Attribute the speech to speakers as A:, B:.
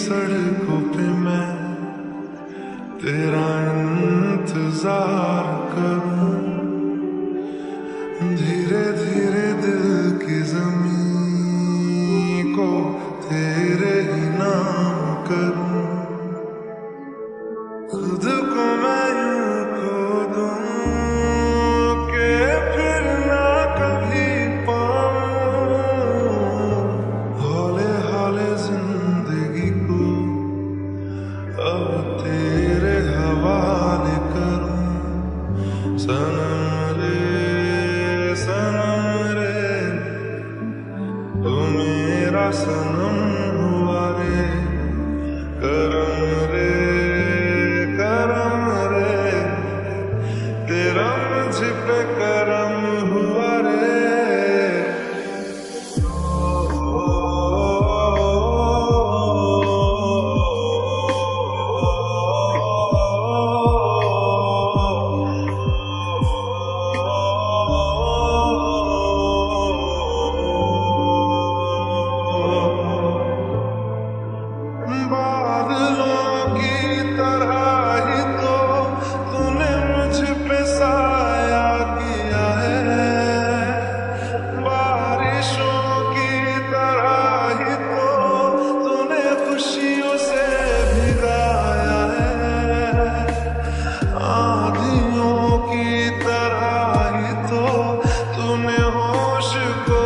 A: सड़कों पे मैं तेरा इंतजार करूं, धीरे धीरे दिल की ज़मीं को तेरे ही नाम करूं, खुद को मैं यूं खो दूं कि फिर ना कभी पाऊं, हौले हौले जिंदगी को अब तेरे हवाले करूं। सनम रे तू मेरा सनम हुआ रे, करम रे तेरा मुझ पे करम हुआ रे। बादलों की तरह ही तो तूने मुझ पे साया किया है, बारिशों की तरह ही तो तूने खुशियों से भिगाया है, आंधियों की तरह ही तो तूने होश को